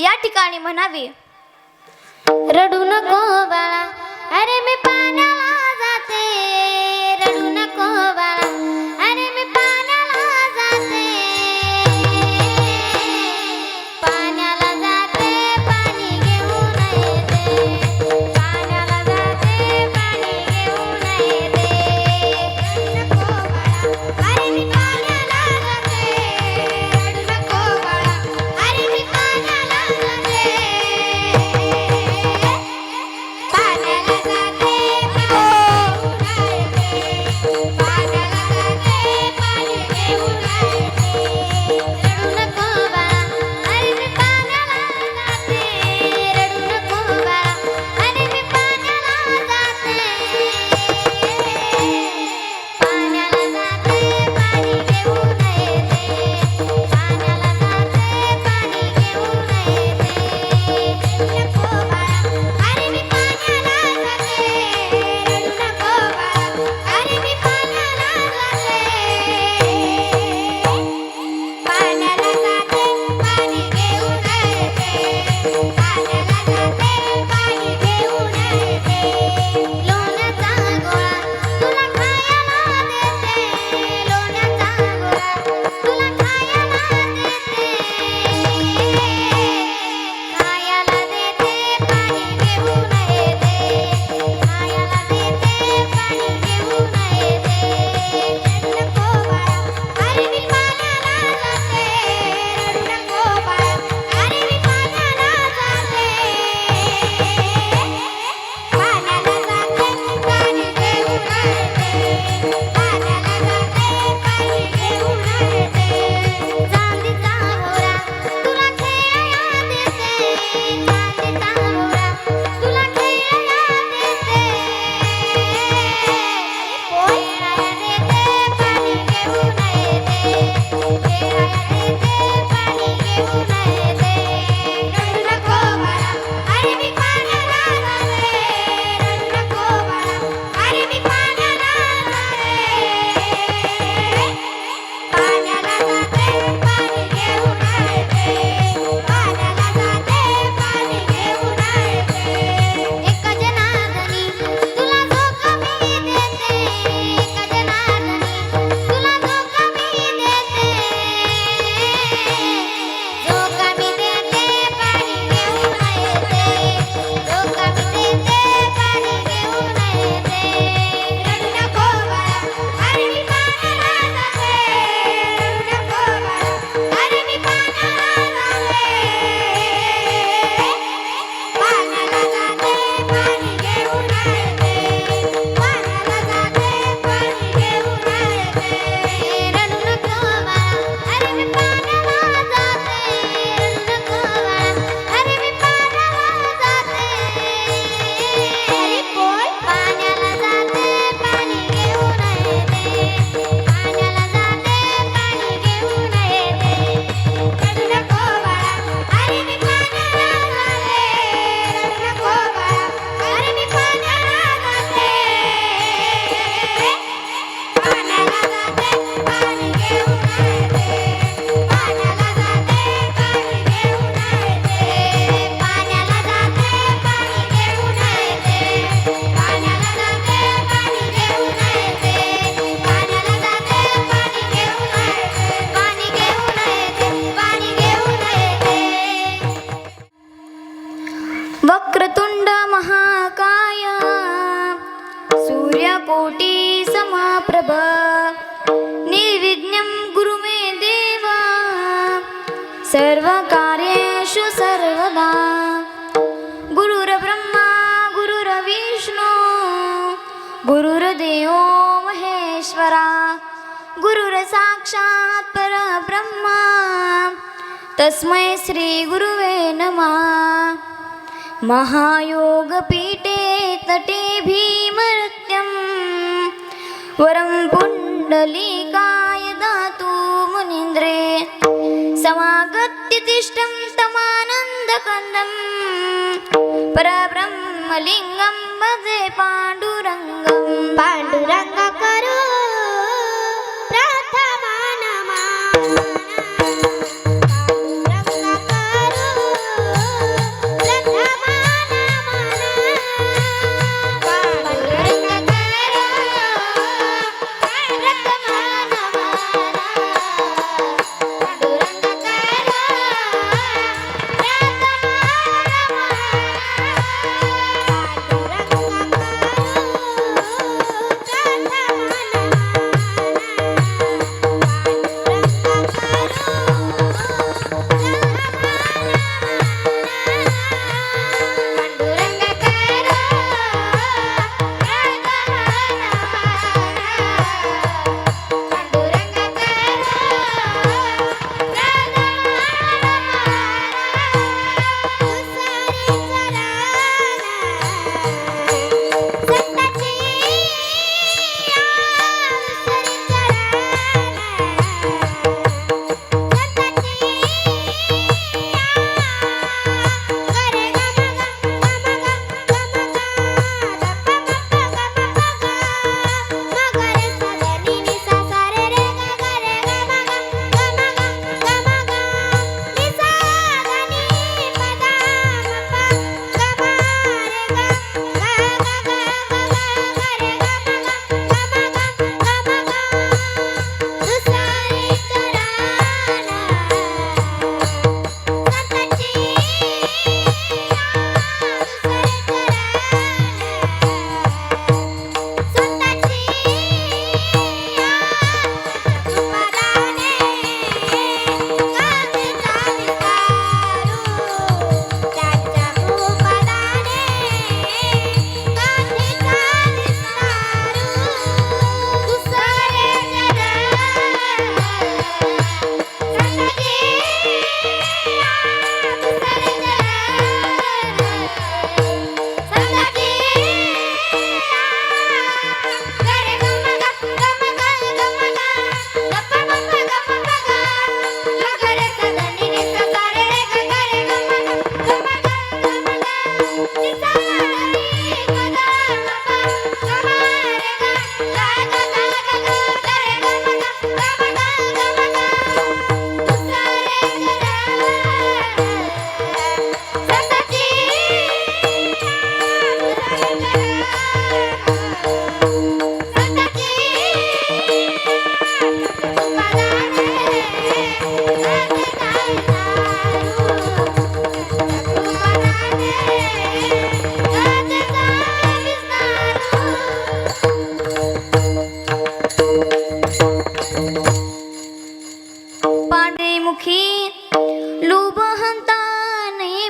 या ठिकाणी म्हणावे, रडू नको बाळा, अरे मी पाण्याला जाते. रडू नको बाळा, अरे मी पाण्याला जाते. पाण्याला जाते, पाणी घेऊन येते. पाण्याला जाते, पाणी घेऊन येते. रडू नको बाळा, अरे मी पाण्याला जाते. रडू नको बाळा, अरे मी पाण्याला जाते. पाण्याला जाते, पाणी घेऊन येते. रडू नको बाळा, अरे मी पाण्याला जाते. रडू नको बाळा, अरे मी पाण्याला जाते. पाण्याला जाते, पाणी घेऊन येते. पाण्याला जाते, पाणी घेऊन येते. रडू नको बाळा, अरे मी पाण्याला जाते. रडू नको बाळा, अरे मी पाण्याला जाते. पाण्याला जाते, पाणी घेऊन येते. पाण्याला जाते, पाणी घेऊन येते. लोण्याचा गोळा तुला खायला देते. लोण्याचा गोळा तुला खायला देते. खायला देते, पाणी घेऊन येते. खायला देते, पाणी घेऊन येते. रडू नको बाळा, अरे मी पाण्याला जाते. रडू नको बाळा, अरे मी पाण्याला जाते. पाण्याला जाते, पाणी घेऊन येते. पाण्याला जाते, पाणी घेऊन येते. चांदीचा भोवरा तुला खेळायला देते. चांदीचा भोवरा तुला खेळायला देते. खेळायला देते, पाणी घेऊन येते. खेळायला देते, पाणी घेऊन येते. रडू नको बाळा, अरे मी पाण्याला जाते. रडू नको बाळा, अरे मी पाण्याला जाते. पाण्याला जाते, पाणी घेऊन येते. पाण्याला जाते, पाणी घेऊन येते. एका जनार्दनी तुला जो कमी देते. एका जनार्दनी तुला जो कमी देते. जो कमी देते, पाणी घेऊन येते. जो कमी देते, पाणी घेऊन येते. रडू नको बाळा, अरे मी पाण्याला जाते. रडू नको बाळा, अरे मी पाण्याला जाते. पाण्याला जाते, पाणी घेऊन येते. पाण्याला जाते, पाणी घेऊन येते. रडू नको बाळा, अरे मी पाण्याला जाते. रडू नको बाळा, अरे मी पाण्याला जाते. अरे बोल, पाण्याला जाते, पाणी घेऊन येते. पाण्याला जाते, पाणी घेऊन येते. रडू नको बाळा, अरे मी पाण्याला जाते. रडू नको बाळा, अरे मी पाण्याला जाते. पाण्याला जाते, पाणी घेऊन येते. पाण्याला जाते, पाणी घेऊन येते. पाण्याला जाते, पाणी घेऊन येते. पाण्याला जाते, पाणी घेऊन येते. पाण्याला जाते, पाणी घेऊन येते. पाणी घेऊन येते, पाणी घेऊन येते. वक्रतुंड महाकाय सूर्यकोटी समप्रभ निर्विघ्नं कुरु मे देव सर्वकार्येषु सर्वदा. गुरुर्ब्रह्मा गुरुर्विष्णू गुरुर्देवो महेश्वरा गुरुर्साक्षात् परब्रह्मा तस्मै श्री गुरुवे नमः. महायोगपीठे तटे भीमरत्यं वरं पुण्डलीकाय दातु मुनीन्द्रे. समागत्य तिष्ठं तमानन्दकन्दं परब्रह्मलिङ्गं भजे पाण्डुरङ्गं. पांडुरंग करो प्रथमा नमः. पांडुरंग करो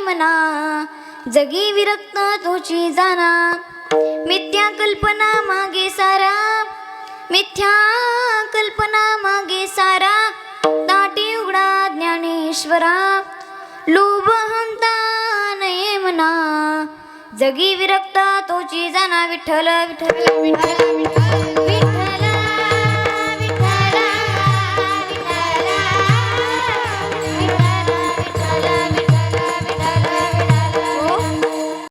मना जगी विरक्त तोची जाना मिथ्या कल्पना मागे सारा मिथ्या कल्पना मागे सारा दाटी उघडा ज्ञानेश्वरा लोभ हंता नये मना जगी विरक्त तोची जाना विठ्ठल विठ्ठल विठ्ठल विठ्ठल